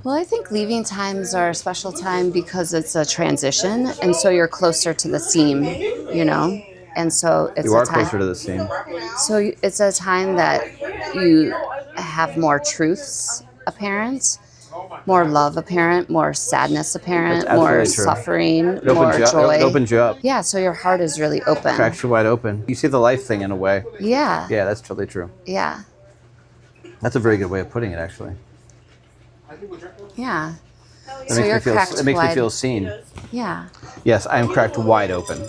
Well, I think leaving times are a special time because it's a transition, and so you're closer to the seam, and so it's you are a time, closer to the seam. So it's a time that you have more truths apparent, more love apparent, more sadness apparent, more suffering, more joy. It opens you up. Yeah, so your heart is really open. Cracks you wide open. You see the life thing in a way. Yeah. Yeah, that's totally true. Yeah. That's a very good way of putting it, actually. Yeah. It makes me feel seen. Yeah. Yes, I am cracked wide open.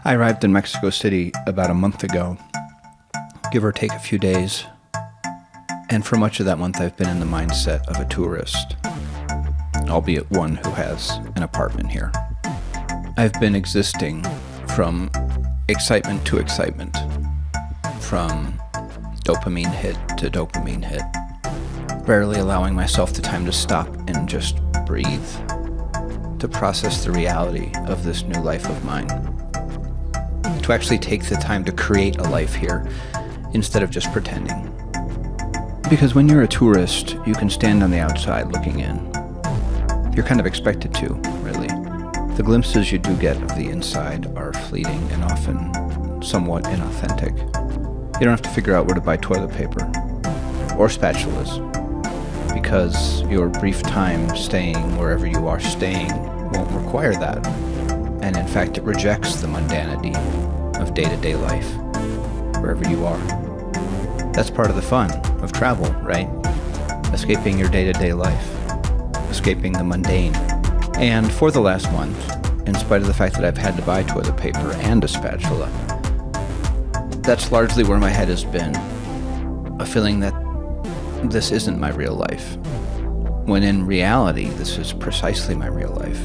I arrived in Mexico City about a month ago, give or take a few days. And for much of that month, I've been in the mindset of a tourist, albeit one who has an apartment here. I've been existing from excitement to excitement, from dopamine hit to dopamine hit, rarely allowing myself the time to stop and just breathe, to process the reality of this new life of mine, to actually take the time to create a life here instead of just pretending. Because when you're a tourist, you can stand on the outside looking in. You're kind of expected to, really. The glimpses you do get of the inside are fleeting and often somewhat inauthentic. You don't have to figure out where to buy toilet paper or spatulas, because your brief time staying wherever you are staying won't require that. And in fact, it rejects the mundanity of day-to-day life, wherever you are. That's part of the fun of travel, right? Escaping your day-to-day life, escaping the mundane. And for the last month, in spite of the fact that I've had to buy toilet paper and a spatula, that's largely where my head has been. A feeling that this isn't my real life, when in reality, this is precisely my real life.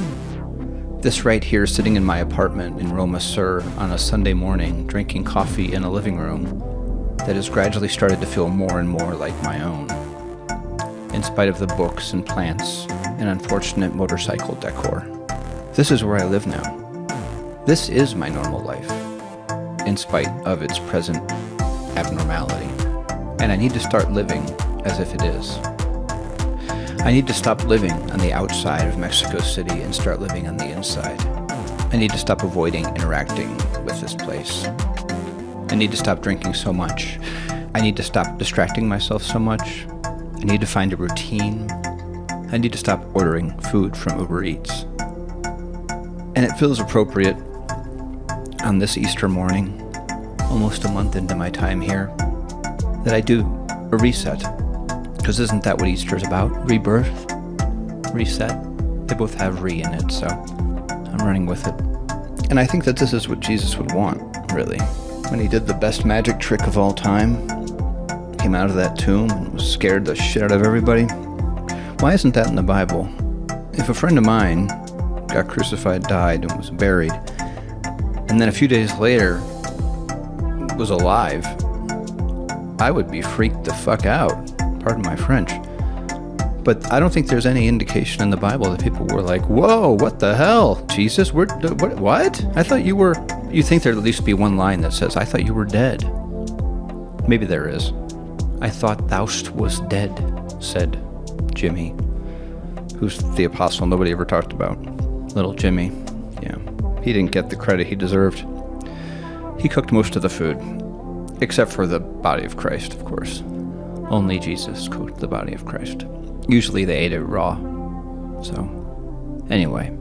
This right here, sitting in my apartment in Roma, Sur, on a Sunday morning, drinking coffee in a living room that has gradually started to feel more and more like my own, in spite of the books and plants and unfortunate motorcycle decor. This is where I live now. This is my normal life, in spite of its present abnormality. And I need to start living as if it is. I need to stop living on the outside of Mexico City and start living on the inside. I need to stop avoiding interacting with this place. I need to stop drinking so much. I need to stop distracting myself so much. I need to find a routine. I need to stop ordering food from Uber Eats. And it feels appropriate on this Easter morning, almost a month into my time here, that I do a reset. Because isn't that what Easter's about? Rebirth? Reset? They both have re in it, so I'm running with it. And I think that this is what Jesus would want, really. When he did the best magic trick of all time, came out of that tomb and scared the shit out of everybody. Why isn't that in the Bible? If a friend of mine got crucified, died, and was buried, and then a few days later was alive, I would be freaked the fuck out. Pardon my French. But I don't think there's any indication in the Bible that people were like, whoa, what the hell? Jesus, what? I thought you were... You think there'd at least be one line that says, I thought you were dead. Maybe there is. I thought thou'st was dead, said Jimmy, who's the apostle nobody ever talked about. Little Jimmy. Yeah. He didn't get the credit he deserved. He cooked most of the food, except for the body of Christ, of course. Only Jesus cooked the body of Christ. Usually they ate it raw. So, anyway,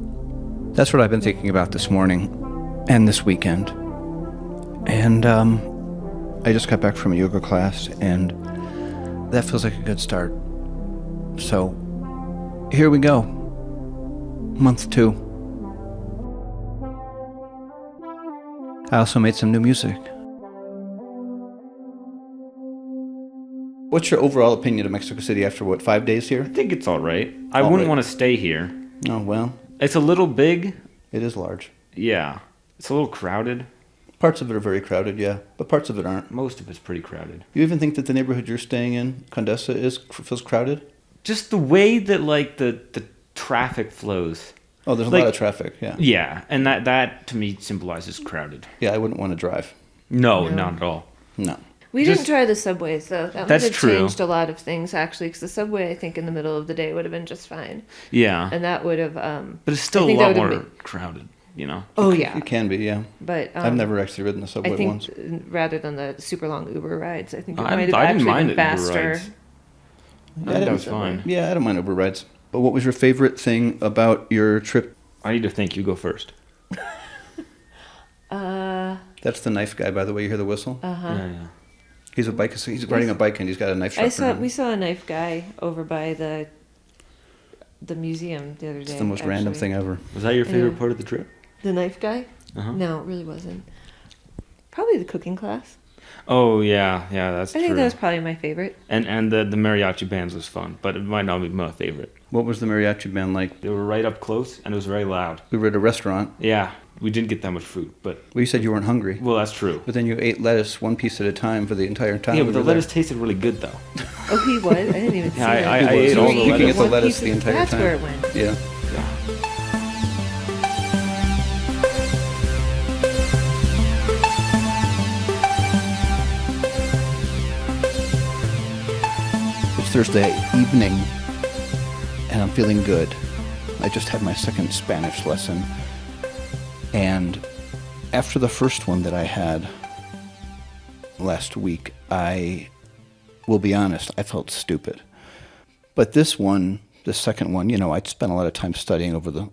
that's what I've been thinking about this morning and this weekend. And I just got back from a yoga class, and that feels like a good start. So, here we go. Month 2. I also made some new music. What's your overall opinion of Mexico City after, 5 days here? I think it's all right. I wouldn't want to stay here. Oh, well. It's a little big. It is large. Yeah. It's a little crowded. Parts of it are very crowded, yeah. But parts of it aren't. Most of it's pretty crowded. You even think that the neighborhood you're staying in, Condesa, feels crowded? Just the way that, the traffic flows. Oh, there's a lot of traffic, yeah. Yeah, and that to me symbolizes crowded. Yeah, I wouldn't want to drive. No, not at all. No. We didn't try the subways, though. That would That's have true. changed a lot of things, actually, because the subway, I think, in the middle of the day would have been just fine. Yeah. And that would have... But it's still a lot more crowded, you know? Oh, yeah. It can be, yeah. But I've never actually ridden the subway I think once. rather than the super long Uber rides, I think it I might have didn't actually mind been the Uber faster. rides. I think that was fine. Yeah, I don't mind Uber rides. But what was your favorite thing about your trip? I need to think. You go first. That's the knife guy, by the way. You hear the whistle? Yeah. He's riding a bike and he's got a knife sharpener. We saw a knife guy over by the museum the other day. It's the most random thing ever. Was that your favorite part of the trip? The knife guy? No, it really wasn't. Probably the cooking class. Oh yeah, that's true. I think that was probably my favorite. And the mariachi bands was fun, but it might not be my favorite. What was the mariachi band like? They were right up close, and it was very loud. We were at a restaurant. Yeah, we didn't get that much food, but... Well, you said you weren't hungry. Well, that's true. But then you ate lettuce one piece at a time for the entire time. Yeah, but the lettuce tasted really good, though. Oh, he was? I didn't even see that. I ate all the lettuce. You can get the lettuce the entire time. That's where it went. Yeah. It's Thursday evening, and I'm feeling good. I just had my second Spanish lesson, and after the first one that I had last week, I will be honest, I felt stupid. But this second one, I'd spent a lot of time studying over the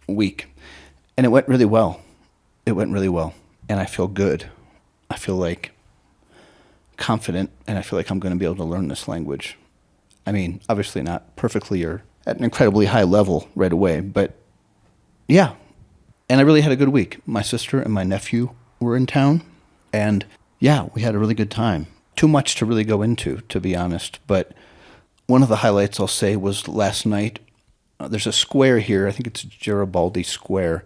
week, and it went really well. And I feel good. I feel like confident, and I feel like I'm going to be able to learn this language. I mean, obviously not perfectly or at an incredibly high level right away, but yeah. And I really had a good week. My sister and my nephew were in town, and yeah, we had a really good time. Too much to really go into, to be honest, but one of the highlights I'll say was last night. There's a square here, I think it's Garibaldi Square.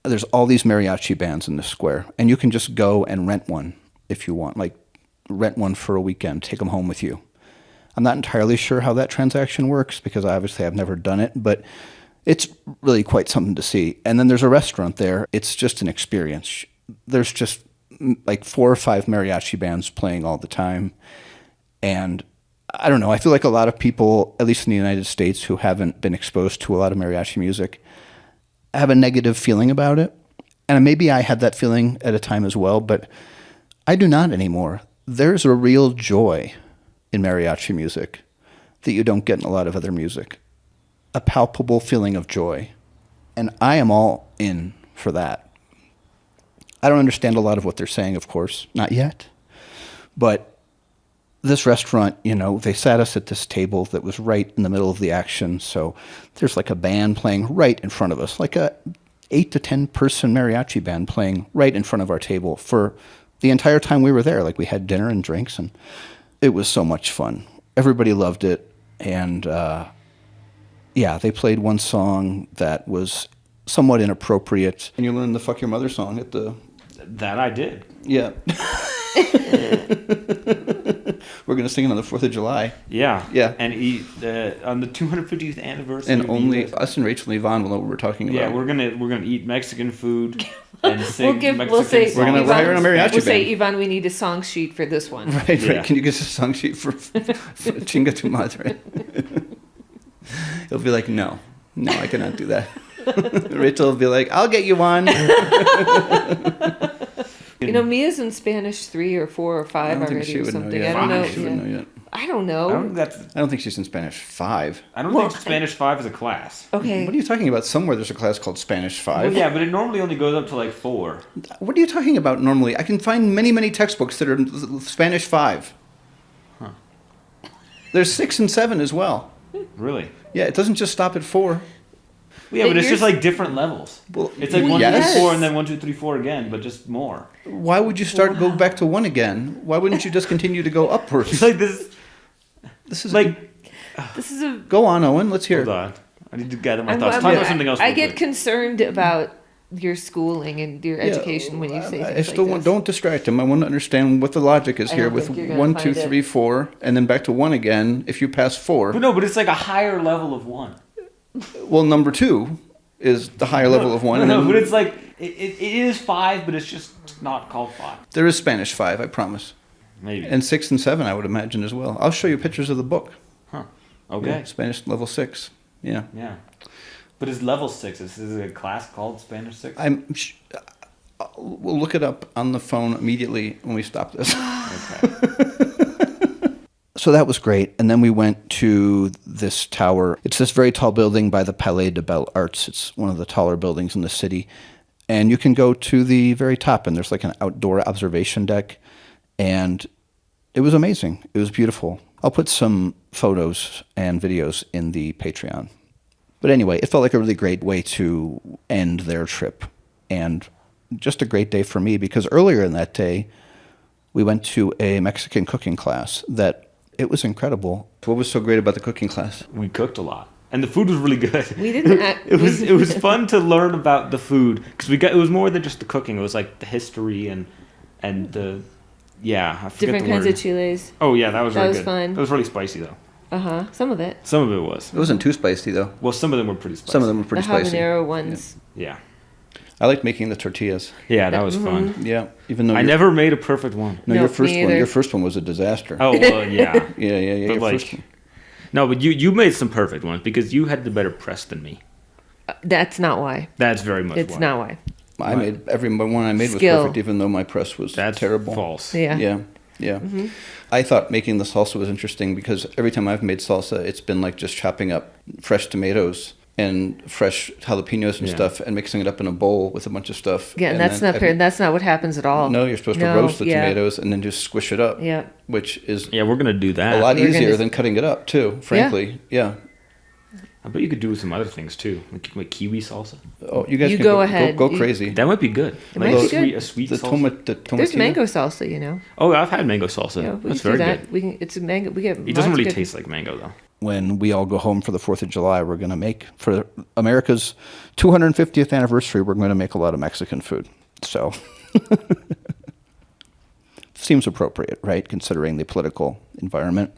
There's all these mariachi bands in this square, and you can just go and rent one if you want, like rent one for a weekend, take them home with you. I'm not entirely sure how that transaction works because obviously I've never done it, but it's really quite something to see. And then there's a restaurant there. It's just an experience. There's just like 4 or 5 mariachi bands playing all the time. And I don't know, I feel like a lot of people, at least in the United States, who haven't been exposed to a lot of mariachi music, have a negative feeling about it. And maybe I had that feeling at a time as well, but I do not anymore. There's a real joy in mariachi music that you don't get in a lot of other music. A palpable feeling of joy. And I am all in for that. I don't understand a lot of what they're saying, of course, not yet. But this restaurant, they sat us at this table that was right in the middle of the action. So there's like a band playing right in front of us, like a 8 to 10 person mariachi band playing right in front of our table for the entire time we were there. Like we had dinner and drinks, and it was so much fun. Everybody loved it. And yeah, they played one song that was somewhat inappropriate. And you learned the Fuck Your Mother song at the... That I did. Yeah. We're going to sing it on the 4th of July. Yeah. Yeah. And on the 250th anniversary. And only us and Rachel and Yvonne will know what we're talking about. Yeah, we're gonna eat Mexican food and sing Mexican we'll say, songs. We're going to hire a mariachi band. We'll say, Yvonne, we need a song sheet for this one. Right. Yeah. Can you get us a song sheet for Chinga tu Madre? He'll be like, no, I cannot do that. Rachel will be like, I'll get you one. Mia's in Spanish 3 or 4 or 5 already or something. I don't know. She wouldn't know yet. I don't know. I don't think she's in Spanish 5. I don't think Spanish 5 is a class. Okay. What are you talking about? Somewhere there's a class called Spanish 5. Well, yeah, but it normally only goes up to like 4. What are you talking about normally? I can find many, many textbooks that are Spanish 5. Huh. There's 6 and 7 as well. Really? Yeah, it doesn't just stop at 4. Yeah, but it's just like different levels. Well, it's like 1, 2, yes. 3, 4, and then 1, 2, 3, 4 again, but just more. Why would you go back to 1 again? Why wouldn't you just continue to go upwards? It's like this. This is like. This is a. Go on, Owen. Let's hear. Hold on. I need to gather my thoughts. Talk about something else. I get concerned about your schooling and your education when you say things I still like this. don't distract him. I want to understand what the logic is here with 1, 2, 3, 4, and then back to 1 again if you pass 4. But no, but it's like a higher level of 1. Well, number 2 is the higher level of 1. No, but it's like It is 5, but it's just not called 5. There is Spanish 5, I promise. Maybe. And 6 and 7, I would imagine as well. I'll show you pictures of the book. Huh. Okay. Yeah, Spanish level 6. Yeah. Yeah. But it's level 6. Is it a class called Spanish 6? We'll look it up on the phone immediately when we stop this. Okay. So that was great. And then we went to this tower. It's this very tall building by the Palais de Belles Arts. It's one of the taller buildings in the city. And you can go to the very top, and there's like an outdoor observation deck. And it was amazing. It was beautiful. I'll put some photos and videos in the Patreon. But anyway, it felt like a really great way to end their trip. And just a great day for me, because earlier in that day, we went to a Mexican cooking class that it was incredible. What was so great about the cooking class? We cooked a lot, and the food was really good. We didn't. It was fun to learn about the food because it was more than just the cooking. It was like the history and the I forget Different the kinds word. of chiles. Oh yeah, that was really was good. fun. It was really spicy though. Some of it. Some of it was. It wasn't too spicy, though. Well, some of them were pretty spicy. Some of them were pretty The spicy. habanero ones. Yeah. I liked making the tortillas. Yeah, that was fun. Yeah, even though I never made a perfect one. No, No, your first me one. either. Your first one was a disaster. Oh well, yeah. Yeah. But Your like, first one. no, but you made some perfect ones because you had the better press than me. That's not why. That's very much. It's why. not why. I made every one I made was Skill. perfect, even though my press was That's terrible. false. Yeah. Yeah. I thought making the salsa was interesting because every time I've made salsa, it's been like just chopping up fresh tomatoes and fresh jalapenos and stuff and mixing it up in a bowl with a bunch of stuff. Yeah, and that's not fair. That's not what happens at all. No, you're supposed to roast the tomatoes and then just squish it up. Yeah. Which is Yeah, we're gonna do that. a lot We're easier gonna- than cutting it up too, frankly. Yeah. I bet you could do some other things too, like kiwi salsa. Oh, you guys You can go ahead. Go You- crazy. That might be good. It might be good. A sweet The salsa. There's tomatillo. mango salsa, you know. Oh, I've had mango salsa. Yeah, we That's can do very that. good. We can. It's a mango. We get. It doesn't lots really of good- taste like mango though. When we all go home for the 4th of July, we're going to make, for America's 250th anniversary, we're going to make a lot of Mexican food. So, seems appropriate, right, considering the political environment.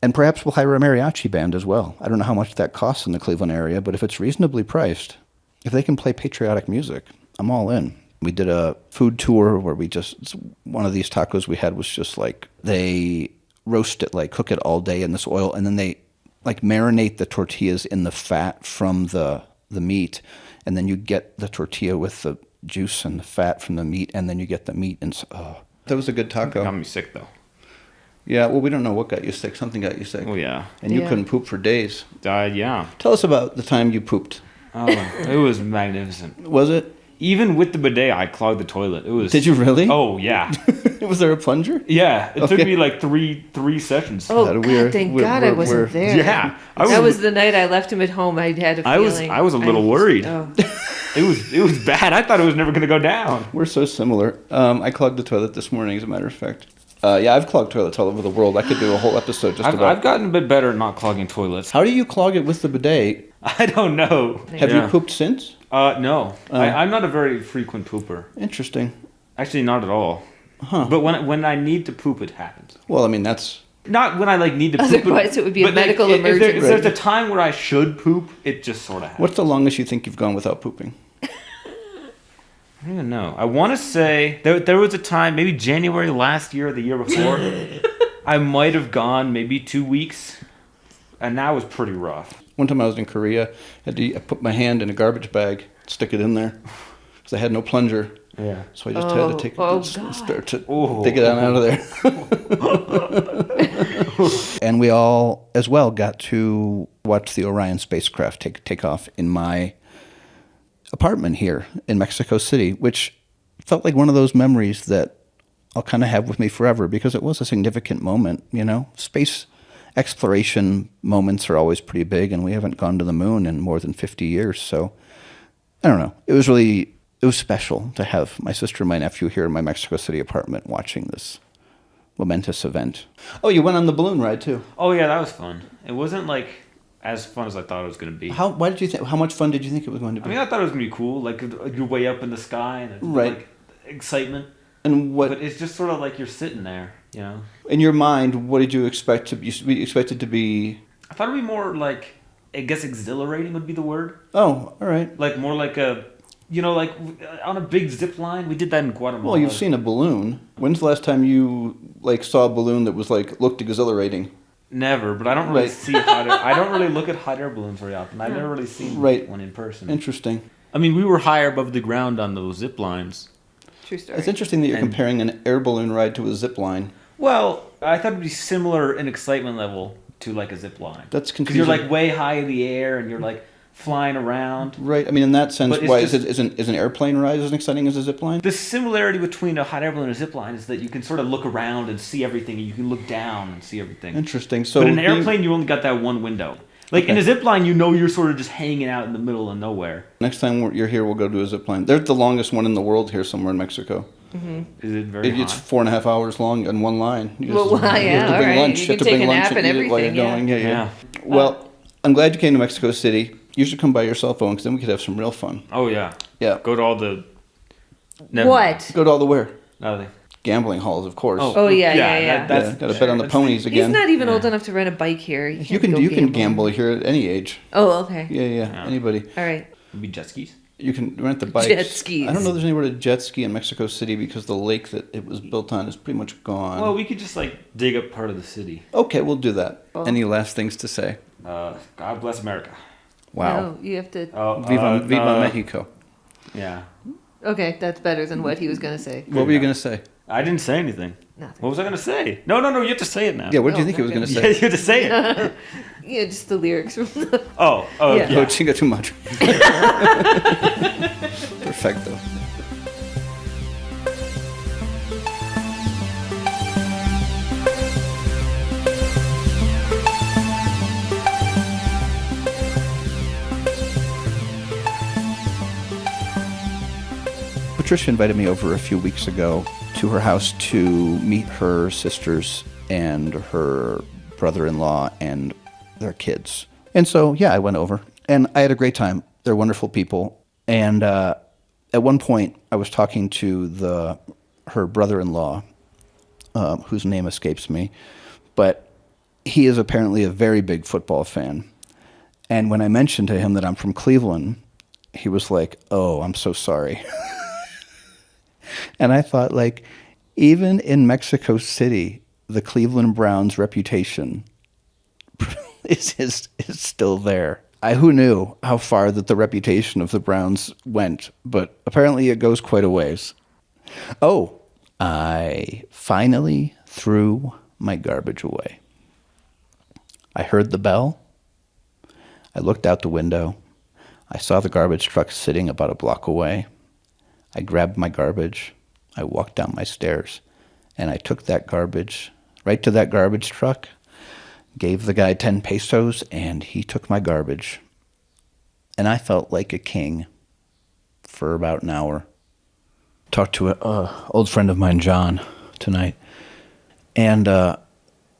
And perhaps we'll hire a mariachi band as well. I don't know how much that costs in the Cleveland area, but if it's reasonably priced, if they can play patriotic music, I'm all in. We did a food tour where one of these tacos we had was just like, they roast it, like cook it all day in this oil, and then they like marinate the tortillas in the fat from the meat, and then you get the tortilla with the juice and the fat from the meat, and then you get the meat, and that was a good taco. Got me sick though. Yeah, well, we don't know what got you sick. Something got you sick. Oh yeah. And you Yeah. couldn't poop for days. Yeah. Tell us about the time you pooped. Oh, it was magnificent. Was it? Even with the bidet, I clogged the toilet. It was. Did you really? Oh yeah. Was there a plunger? Yeah. It Okay. took me like three sessions. Oh God, God! we're- Thank we're- God I we're- wasn't we're- there. Yeah. That was the night I left him at home. I had a feeling. I was a little worried. Oh. It was bad. I thought it was never gonna go down. We're so similar. I clogged the toilet this morning, as a matter of fact. Yeah, I've clogged toilets all over the world. I could do a whole episode just about. I've gotten a bit better at not clogging toilets. How do you clog it with the bidet? I don't know. Have you pooped since? No. I'm not a very frequent pooper. Interesting. Actually, not at all. Huh. But when I need to poop, it happens. Well, I mean, that's... Not when I like need to poop. Otherwise, it would be a but, like, medical if emergency. If there's a time where I should poop, it just sort of happens. What's the longest you think you've gone without pooping? I don't even know. I want to say there was a time, maybe January last year or the year before, I might have gone maybe 2 weeks, and that was pretty rough. One time I was in Korea, I put my hand in a garbage bag, stick it in there, because I had no plunger. Yeah. So I just had to take it Oh, and God. start to Oh. dig it out of there. And we all, as well, got to watch the Orion spacecraft take off in my apartment here in Mexico City, which felt like one of those memories that I'll kind of have with me forever because it was a significant moment, you know? Space exploration moments are always pretty big, and we haven't gone to the moon in more than 50 years, so I don't know. It was special to have my sister and my nephew here in my Mexico City apartment watching this momentous event. Oh, you went on the balloon ride too. Oh yeah, that was fun. It wasn't like as fun as I thought it was going to be. How much fun did you think it was going to be? I mean, I thought it was going to be cool. Like you're way up in the sky and it's Right. like excitement. And But it's just sort of like you're sitting there, you know. in your mind, what did you expect to be? You expected to be? I thought it'd be more like, I guess exhilarating would be the word. Oh, all right. Like more like a You know, like on a big zip line. We did that in Guatemala. Well, you've seen a balloon. When's the last time you like saw a balloon that was like looked exhilarating? Never, but I don't really Right. see hot air. I don't really look at hot air balloons very often. I've never really seen Right. one in person. Interesting. I mean, we were higher above the ground on those zip lines. True story. It's interesting that you're And- comparing an air balloon ride to a zip line. Well, I thought it'd be similar in excitement level to like a zip line. That's Because confusing. you're like way high in the air and you're like flying around. Right. I mean, in that sense, But it's why just- is an airplane ride as exciting as a zip line? The similarity between a hot air balloon and a zip line is that you can sort of look around and see everything, and you can look down and see everything. Interesting. So But in an being- airplane, you only got that one window. Like in a zip line, you know you're sort of just hanging out in the middle of nowhere. Next time you're here, we'll go to a zip line. They're the longest one in the world here, somewhere in Mexico. Is it very It's hot? 4.5 hours long in one line. You Well, you have yeah, to all bring right. lunch. You You have can to take bring a lunch nap and and eat it while you're everything, going. Yeah. Well, I'm glad you came to Mexico City. You should come by your cell phone because then we could have some real fun. Oh yeah. Yeah. Go to all the. What? Go to all the where? Nothing. Gambling halls, of course. Oh, yeah. That's Got to bet on the ponies He's again. not even old enough to ride a bike here. You can gamble here at any age. Oh, okay. Yeah. Anybody. All right. Maybe jet skis. You can rent the bikes. Jet skis. I don't know if there's anywhere to jet ski in Mexico City because the lake that it was built on is pretty much gone. Well, we could just like dig up part of the city. Okay, we'll do that. Oh. Any last things to say? God bless America. Wow. No, you have to. Oh, Viva Mexico. Yeah. Okay, that's better than what he was going to say. What were you going to say? I didn't say anything. Nothing. What was I going to say? No. You have to say it now. Yeah, what do you Oh, think he was going to Yeah, say? you have to say it. Yeah, just the lyrics from the. Oh, Yeah. Oh, chinga too much. Perfecto. Patricia invited me over a few weeks ago to her house to meet her sisters and her brother-in-law and their kids. And so, yeah, I went over. And I had a great time. They're wonderful people. And at one point, I was talking to her brother-in-law, whose name escapes me. But he is apparently a very big football fan. And when I mentioned to him that I'm from Cleveland, he was like, "Oh, I'm so sorry." And I thought, like, even in Mexico City, the Cleveland Browns' reputation is still there. Who knew how far that the reputation of the Browns went, but apparently it goes quite a ways. Oh, I finally threw my garbage away. I heard the bell. I looked out the window. I saw the garbage truck sitting about a block away. I grabbed my garbage. I walked down my stairs, and I took that garbage right to that garbage truck, gave the guy 10 pesos, and he took my garbage. And I felt like a king for about an hour. Talked to an old friend of mine, John, tonight. And, I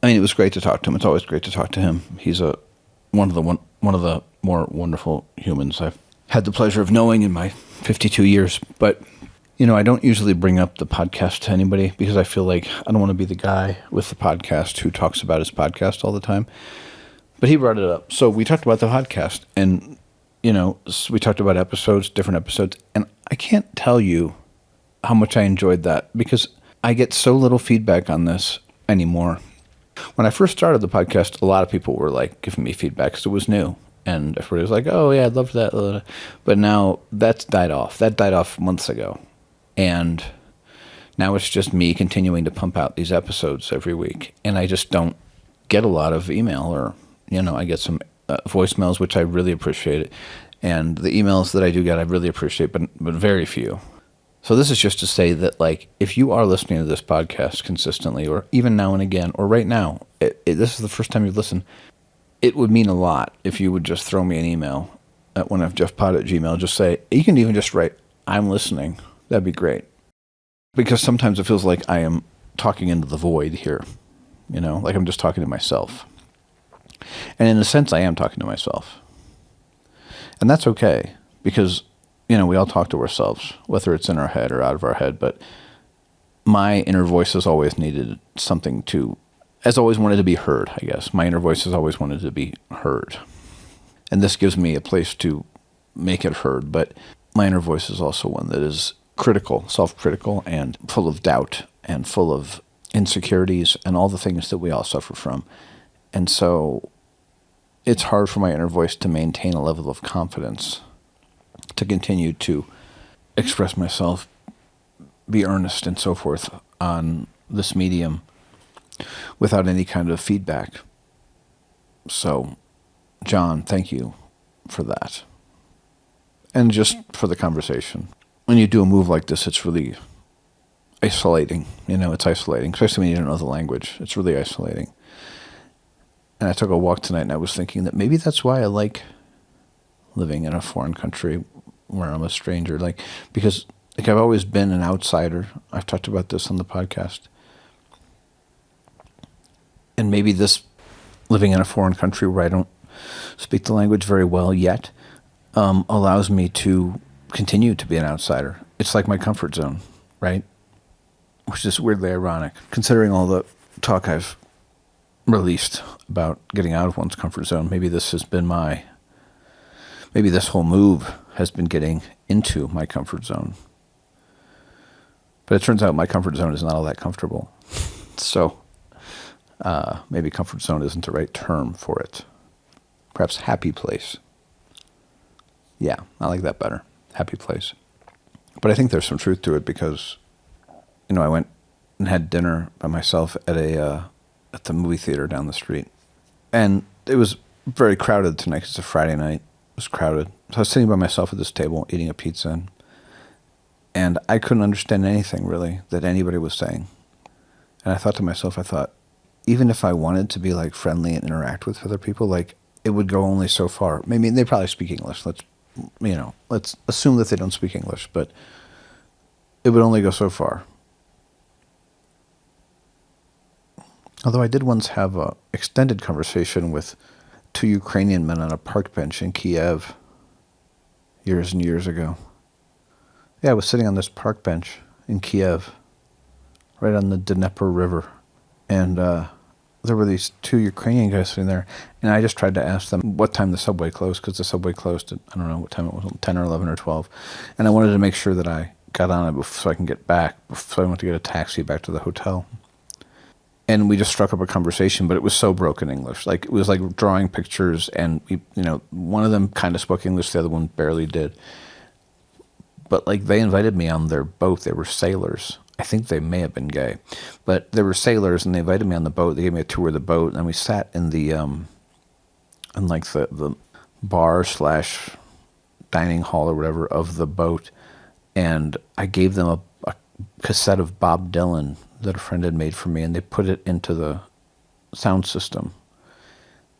mean, it was great to talk to him. It's always great to talk to him. He's one of the more wonderful humans I've had the pleasure of knowing in my 52 years. But, you know, I don't usually bring up the podcast to anybody because I feel like I don't want to be the guy with the podcast who talks about his podcast all the time. But he brought it up. So we talked about the podcast, and, you know, we talked about different episodes, and I can't tell you how much I enjoyed that because I get so little feedback on this anymore. When I first started the podcast, a lot of people were like giving me feedback because it was new. And everybody was like, "Oh, yeah, I'd love that." But now that's died off. That died off months ago. And now it's just me continuing to pump out these episodes every week. And I just don't get a lot of email or, you know, I get some voicemails, which I really appreciate it. And the emails that I do get, I really appreciate, but very few. So this is just to say that, like, if you are listening to this podcast consistently, or even now and again, or right now, this is the first time you've listened, it would mean a lot if you would just throw me an email at onefjefpod@gmail.com. Just say, you can even just write, "I'm listening." That'd be great. Because sometimes it feels like I am talking into the void here, you know, like I'm just talking to myself. And in a sense, I am talking to myself. And that's okay, because, you know, we all talk to ourselves, whether it's in our head or out of our head, but my inner voice has always needed something has always wanted to be heard, I guess. My inner voice has always wanted to be heard. And this gives me a place to make it heard. But my inner voice is also one that is critical, self-critical, and full of doubt and full of insecurities and all the things that we all suffer from. And so it's hard for my inner voice to maintain a level of confidence, to continue to express myself, be earnest and so forth on this medium without any kind of feedback. So, John, thank you for that. And just for the conversation. When you do a move like this, it's really isolating. It's isolating, especially when you don't know the language. It's really isolating. And I took a walk tonight and I was thinking that maybe that's why I like living in a foreign country where I'm a stranger. Because I've always been an outsider. I've talked about this on the podcast. And maybe this living in a foreign country where I don't speak the language very well yet allows me to continue to be an outsider. It's like my comfort zone, right? Which is weirdly ironic, considering all the talk I've released about getting out of one's comfort zone. Maybe this whole move has been getting into my comfort zone. But it turns out my comfort zone is not all that comfortable. So maybe comfort zone isn't the right term for it. Perhaps happy place. Yeah, I like that better. Happy place. But I think there's some truth to it because, I went and had dinner by myself at the movie theater down the street. And it was very crowded tonight. It's a Friday night. It was crowded. So I was sitting by myself at this table eating a pizza. And I couldn't understand anything, really, that anybody was saying. And I thought to myself, even if I wanted to be, friendly and interact with other people, it would go only so far. Maybe they probably speak English. Let's assume that they don't speak English, but it would only go so far. Although I did once have an extended conversation with 2 Ukrainian men on a park bench in Kyiv years and years ago. Yeah, I was sitting on this park bench in Kyiv, right on the Dnieper River, and there were these 2 Ukrainian guys sitting there, and I just tried to ask them what time the subway closed, because the subway closed at, I don't know what time it was, 10 or 11 or 12, and I wanted to make sure that I got on it so I can get back, so I went to get a taxi back to the hotel. And we just struck up a conversation, but it was so broken English. It was like drawing pictures, and one of them kind of spoke English, the other one barely did. But they invited me on their boat. They were sailors. I think they may have been gay, but they were sailors, and they invited me on the boat. They gave me a tour of the boat, and we sat in the the bar / dining hall or whatever of the boat, and I gave them a cassette of Bob Dylan that a friend had made for me, and they put it into the sound system.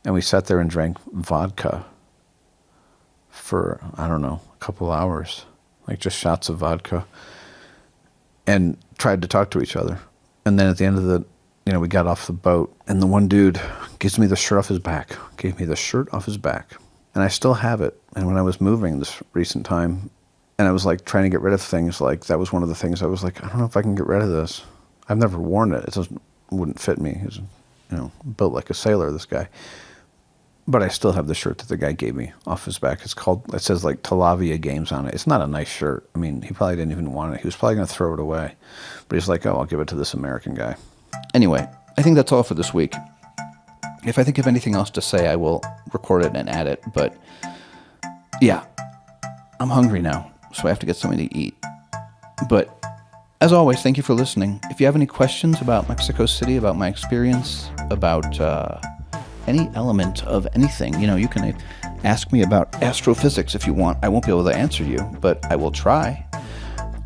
And we sat there and drank vodka for, I don't know, a couple hours, just shots of vodka, and tried to talk to each other. And then at the end of we got off the boat, and the one dude gave me the shirt off his back. And I still have it. And when I was moving this recent time, and I was trying to get rid of things, that was one of the things I was I don't know if I can get rid of this. I've never worn it. It wouldn't fit me. He's, built like a sailor, this guy. But I still have the shirt that the guy gave me off his back. It says Talavia Games on it. It's not a nice shirt. I mean, he probably didn't even want it. He was probably going to throw it away. But he's I'll give it to this American guy. Anyway, I think that's all for this week. If I think of anything else to say, I will record it and add it. But yeah, I'm hungry now, so I have to get something to eat. But as always, thank you for listening. If you have any questions about Mexico City, about my experience, about any element of anything, you can ask me about astrophysics if you want. I won't be able to answer you, but I will try.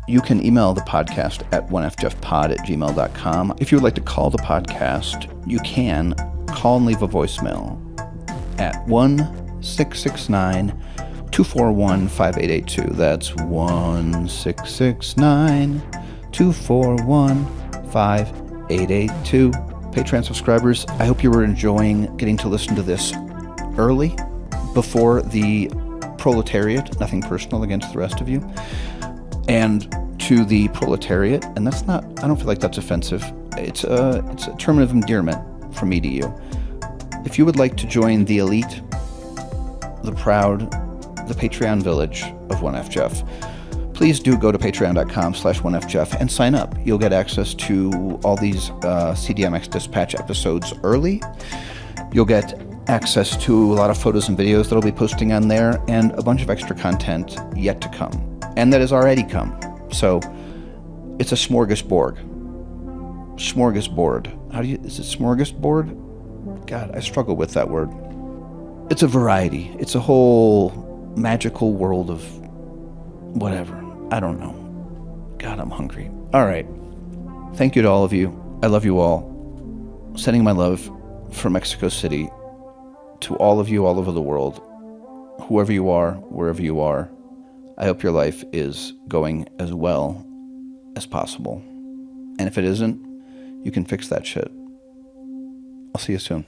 You can email the podcast at onefjefpod@gmail.com. If you would like to call the podcast, you can call and leave a voicemail at 1-669-241-5882. That's 1-669-241-5882. Patreon subscribers, I hope you were enjoying getting to listen to this early, before the Proletariat, nothing personal against the rest of you, and to the Proletariat, and that's not, I don't feel like that's offensive, it's a term of endearment from me to you. If you would like to join the elite, the proud, the Patreon village of onefjef, please do go to patreon.com/onefjef and sign up. You'll get access to all these CDMX Dispatch episodes early. You'll get access to a lot of photos and videos that I'll be posting on there, and a bunch of extra content yet to come, and that has already come. So it's a smorgasbord. Is it smorgasbord? God, I struggle with that word. It's a variety. It's a whole magical world of whatever. I don't know. God, I'm hungry. All right. Thank you to all of you. I love you all. Sending my love from Mexico City to all of you all over the world. Whoever you are, wherever you are, I hope your life is going as well as possible. And if it isn't, you can fix that shit. I'll see you soon.